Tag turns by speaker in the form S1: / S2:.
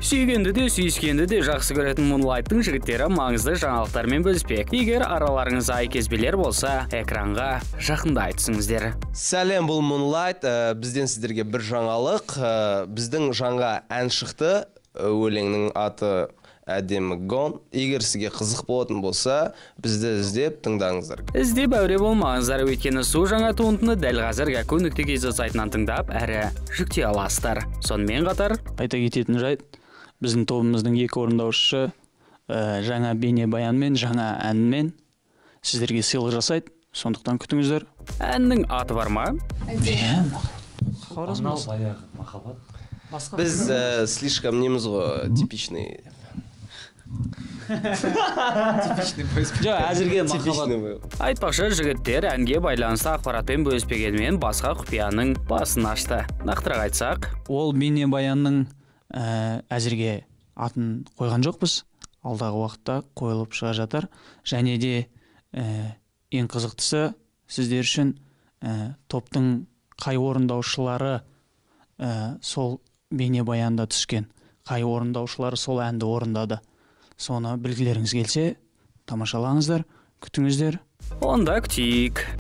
S1: Сүйгенді де, сүйіскенді де жақсы көретін Moonlight'тың жігіттері маңызды жаңалықтармен бөліспек. Егер араларыңыз айкезбелер болса, экранға жақында айтсыңыздар.
S2: Сәлем, бұл Moonlight. Бізден сіздерге бір жаңалық. Біздің жаңа ән шықты. Өлеңнің аты әдемі Gone. Егер сізге қызық болатын болса, бізді іздеп тыңдаңыздар.
S1: Іздеп әуре болмаңыздар, өйткені су жаңа туындыны дәл қазір gaku.kz сайтынан тыңдап, әрі жүктей аласыздар. Сонымен қатар
S3: айта кететін жайт, біздің тобымыздың екі орындаушысы жаңа бейнебаян мен жаңа әнмен сіздерге сыйлық жасайды. Сондықтан күтіңіздер.
S1: әннің аты бар ма?
S2: Біз слишком неміз ғой, типичный.
S3: Әзірге махаббат.
S1: Айтпақшы, жігіттер әнге байланысты ақпаратпен бөліспегенмен басқа құпияның басын ашты. Нақтырақ айтсақ,
S3: Ол бейнебаянның әзірге атын қойған жоқпыз. Алдағы уақытта қойылып шыға жатар. Және де ең қызықтысы сіздер үшін топтың қай орындаушылары сол бейнебаянда түскен, қай орындаушылары сол әнді орындады. Соны білгілеріңіз келсе, тамашалаңыздар, күтіңіздер.
S1: онда күтейік.